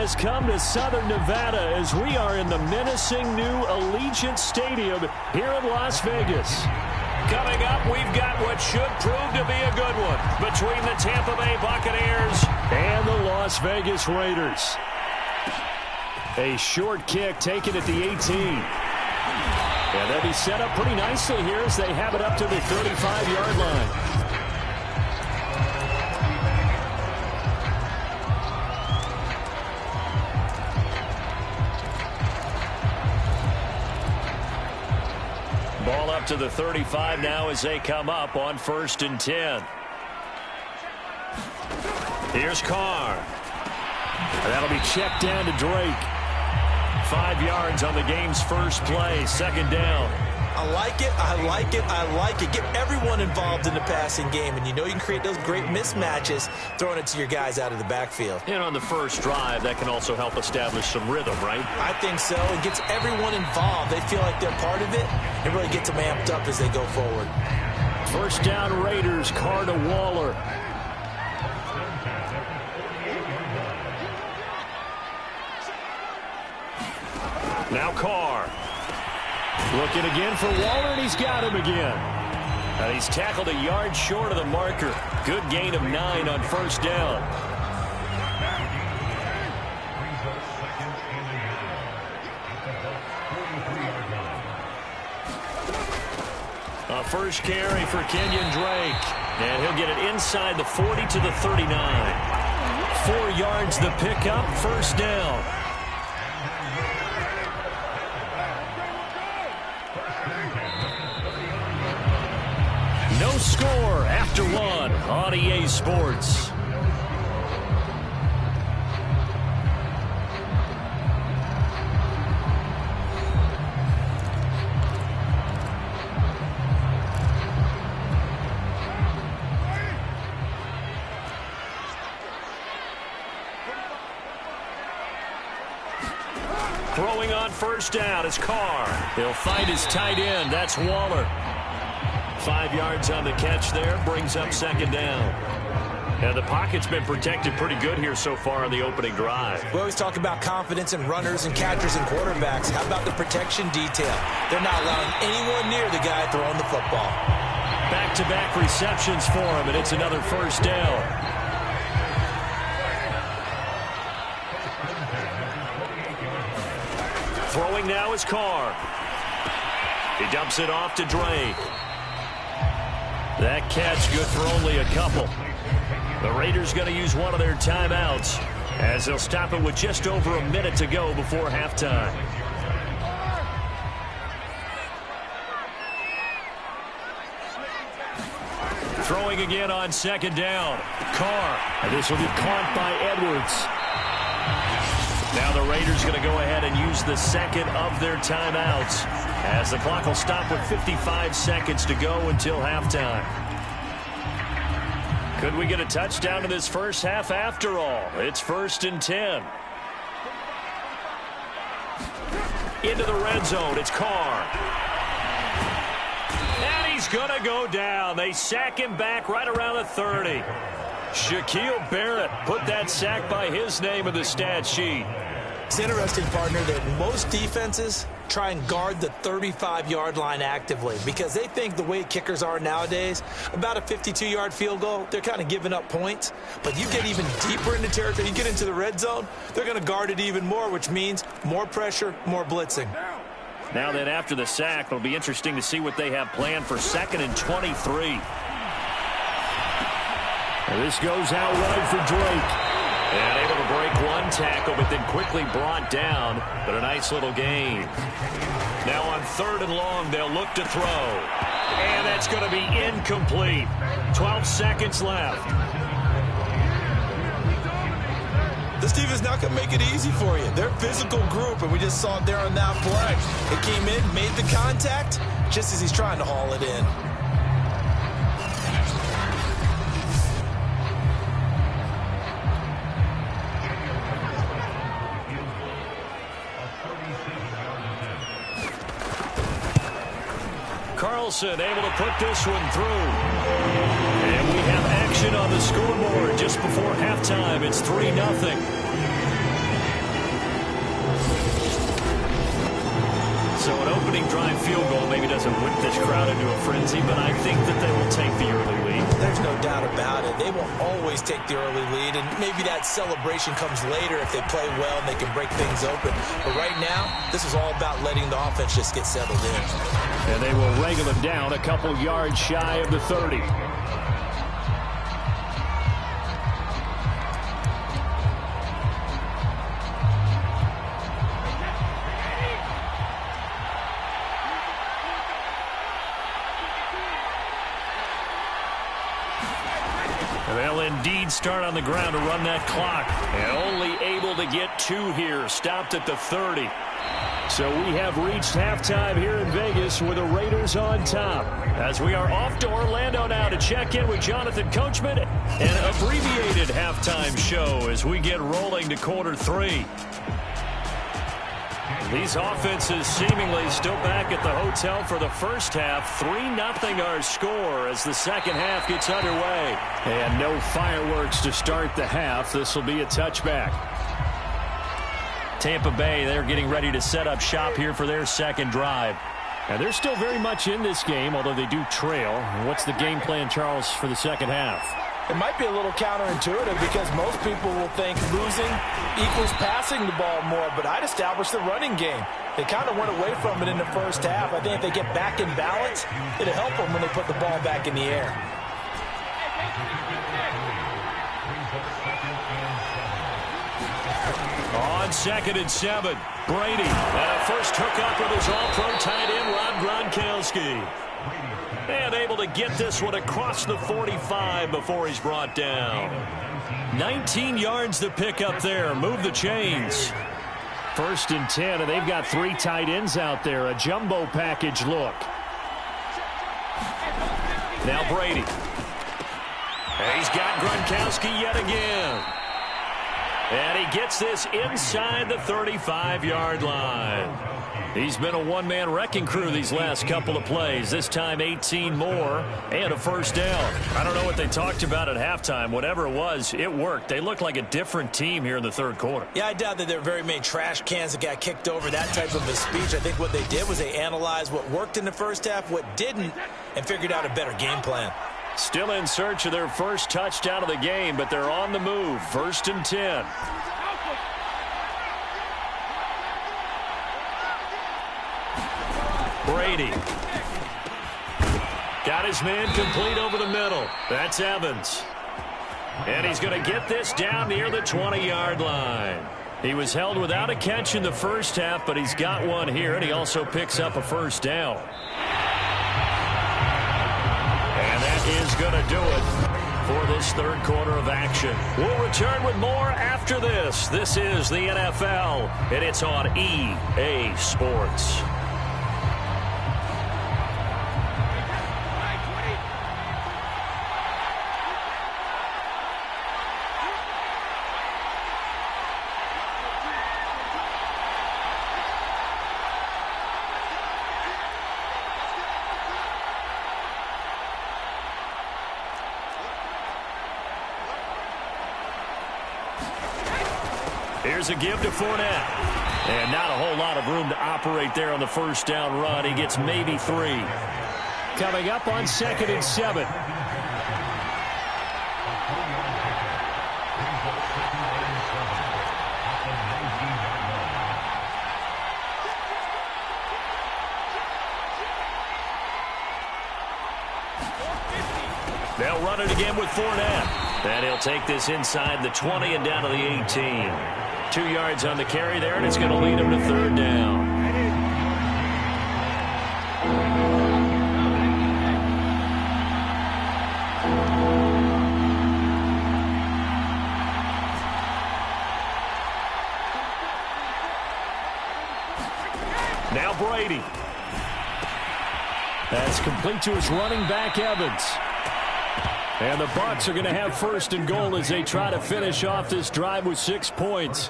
has come to Southern Nevada as we are in the menacing new Allegiant Stadium here in Las Vegas. Coming up, we've got what should prove to be a good one between the Tampa Bay Buccaneers and the Las Vegas Raiders. A short kick taken at the 18. And they'll be set up pretty nicely here as they have it up to the 35-yard line. Ball up to the 35 now as they come up on 1st and 10. Here's Carr. That'll be checked down to Drake. 5 yards on the game's first play, 2nd down. I like it, I like it, I like it. Get everyone involved in the passing game, and you know you can create those great mismatches throwing it to your guys out of the backfield. And on the first drive, that can also help establish some rhythm, right? I think so. It gets everyone involved. They feel like they're part of it. It really gets them amped up as they go forward. 1st down Raiders, Carr to Waller. Now Carr. Looking again for Waller, and he's got him again. And he's tackled a yard short of the marker. Good gain of 9 on 1st down. A first carry for Kenyon Drake. And he'll get it inside the 40 to the 39. 4 yards the pickup, 1st down. No score after 1 on EA Sports. Throwing on 1st down is Carr. He'll find his tight end. That's Waller. 5 yards on the catch there, brings up 2nd down. And the pocket's been protected pretty good here so far on the opening drive. We always talk about confidence in runners and catchers and quarterbacks. How about the protection detail? They're not allowing anyone near the guy throwing the football. Back-to-back receptions for him, and it's another 1st down. Throwing now is Carr. He dumps it off to Drake. That catch good for only a couple. The Raiders going to use one of their timeouts as they'll stop it with just over a minute to go before halftime. Throwing again on 2nd down. Carr. And this will be caught by Edwards. Now the Raiders going to go ahead and use the 2nd of their timeouts as the clock will stop with 55 seconds to go until halftime. Could we get a touchdown in this first half after all? It's 1st and 10. Into the red zone, it's Carr. And he's going to go down. They sack him back right around the 30. Shaquille Barrett put that sack by his name in the stat sheet. It's interesting, partner, that most defenses try and guard the 35-yard line actively because they think the way kickers are nowadays, about a 52-yard field goal, they're kind of giving up points. But you get even deeper into territory, you get into the red zone, they're going to guard it even more, which means more pressure, more blitzing. Now then, after the sack, it'll be interesting to see what they have planned for 2nd and 23. And this goes out wide for Drake. And able to break one tackle, but then quickly brought down. But a nice little gain. Now on 3rd and long, they'll look to throw. And that's going to be incomplete. 12 seconds left. This defense is not going to make it easy for you. They're a physical group, and we just saw it there on that play. It came in, made the contact, just as he's trying to haul it in. Carlson able to put this one through. And we have action on the scoreboard just before halftime. It's 3-0. opening drive field goal maybe doesn't whip this crowd into a frenzy, but I think that they will take the early lead. There's no doubt about it. They will always take the early lead, and maybe that celebration comes later if they play well and they can break things open. But right now, this is all about letting the offense just get settled in. And they will wrangle him down a couple yards shy of the 30. They'll indeed start on the ground to run that clock. And only able to get 2 here. Stopped at the 30. So we have reached halftime here in Vegas with the Raiders on top. As we are off to Orlando now to check in with Jonathan Coachman. An abbreviated halftime show as we get rolling to quarter 3. These offenses seemingly still back at the hotel for the first half. 3-0 our score as the second half gets underway. And no fireworks to start the half. This will be a touchback. Tampa Bay, they're getting ready to set up shop here for their second drive. And they're still very much in this game, although they do trail. What's the game plan, Charles, for the second half? It might be a little counterintuitive because most people will think losing equals passing the ball more, but I'd establish the running game. They kind of went away from it in the first half. I think if they get back in balance, it'll help them when they put the ball back in the air. On 2nd and 7, Brady. And a first hookup with his all-pro tight end, Rob Gronkowski. And able to get this one across the 45 before he's brought down. 19 yards to pick up there. Move the chains. 1st and 10, and they've got 3 tight ends out there. A jumbo package look. Now Brady. And he's got Gronkowski yet again. And he gets this inside the 35-yard line. He's been a one-man wrecking crew these last couple of plays. This time 18 more and a first down. I don't know what they talked about at halftime. Whatever it was, it worked. They look like a different team here in the third quarter. Yeah, I doubt that there are very many trash cans that got kicked over, that type of a speech. I think what they did was they analyzed what worked in the first half, what didn't, and figured out a better game plan. Still in search of their first touchdown of the game, but they're on the move. 1st and 10. Brady. Got his man complete over the middle. That's Evans. And he's going to get this down near the 20-yard line. He was held without a catch in the first half, but he's got one here, and he also picks up a first down. And that is going to do it for this third quarter of action. We'll return with more after this. This is the NFL, and it's on EA Sports. Here's a give to Fournette. And not a whole lot of room to operate there on the first down run. He gets maybe 3. Coming up on 2nd and 7. They'll run it again with Fournette. And he'll take this inside the 20 and down to the 18. 2 yards on the carry there, and it's going to lead him to third down. Now Brady. That's complete to his running back, Evans. And the Bucs are going to have 1st and goal as they try to finish off this drive with 6 points.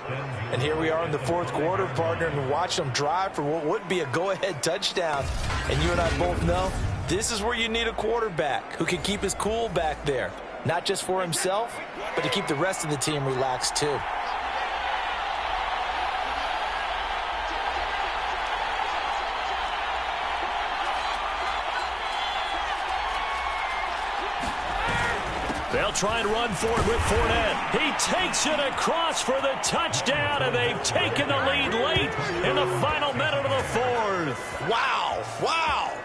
And here we are in the fourth quarter, partner, and watch them drive for what would be a go-ahead touchdown. And you and I both know this is where you need a quarterback who can keep his cool back there. Not just for himself, but to keep the rest of the team relaxed too. They'll try and run for it with Fournette. He takes it across for the touchdown, and they've taken the lead late in the final minute of the fourth. Wow, wow.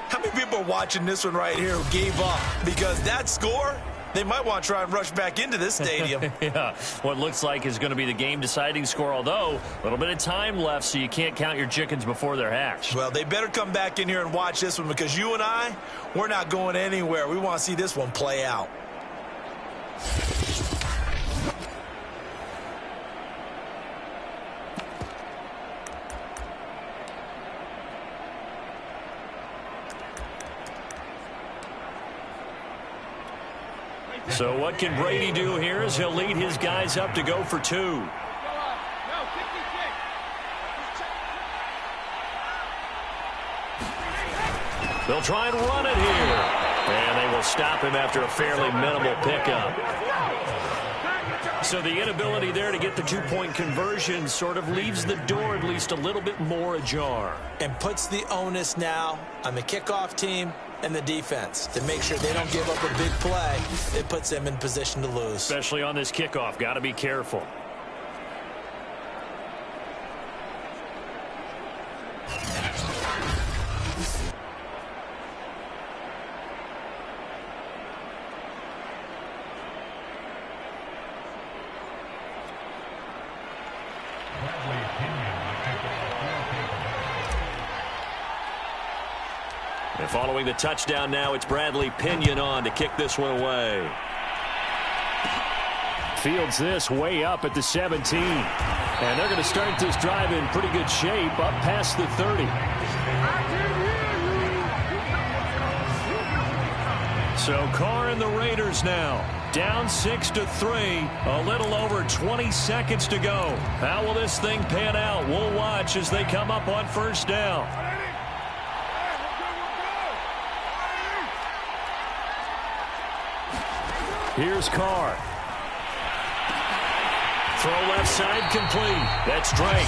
How many people are watching this one right here who gave up? Because that score, they might want to try and rush back into this stadium. Yeah, what looks like is going to be the game-deciding score, although a little bit of time left, so you can't count your chickens before they're hatched. Well, they better come back in here and watch this one, because you and I, we're not going anywhere. We want to see this one play out. So what can Brady do here as he'll lead his guys up to go for two. They'll try and run it here. And they will stop him after a fairly minimal pickup. So the inability there to get the two-point conversion sort of leaves the door at least a little bit more ajar. And puts the onus now on the kickoff team and the defense to make sure they don't give up a big play. It puts them in position to lose. Especially on this kickoff. Got to be careful. And following the touchdown now, it's Bradley Pinion on to kick this one away. Fields this way up at the 17. And they're going to start this drive in pretty good shape up past the 30. So Carr and the Raiders now down 6-3, a little over 20 seconds to go. How will this thing pan out? We'll watch as they come up on first down. Here's Carr. Throw left side complete. That's Drake.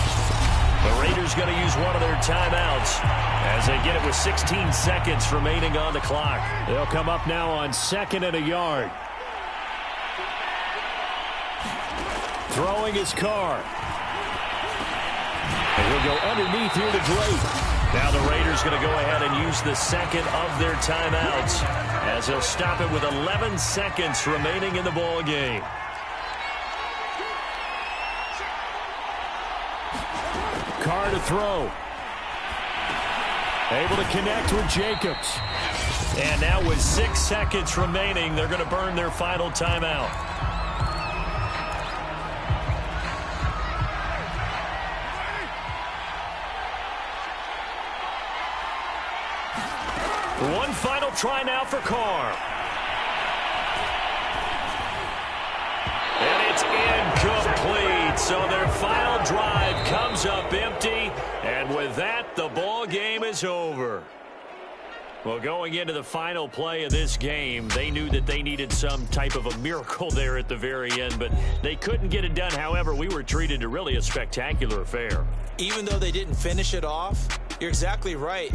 The Raiders going to use one of their timeouts as they get it with 16 seconds remaining on the clock. They'll come up now on 2nd and a yard. Throwing his Carr. And he'll go underneath here to Drake. Now the Raiders going to go ahead and use the second of their timeouts as they'll stop it with 11 seconds remaining in the ball game. Carr to throw. Able to connect with Jacobs. And now with 6 seconds remaining, they're going to burn their final timeout. One final try now for Carr. And it's incomplete. So their final drive comes up empty. And with that, the ball game is over. Well, going into the final play of this game, they knew that they needed some type of a miracle there at the very end, but they couldn't get it done. However, we were treated to really a spectacular affair. Even though they didn't finish it off, you're exactly right.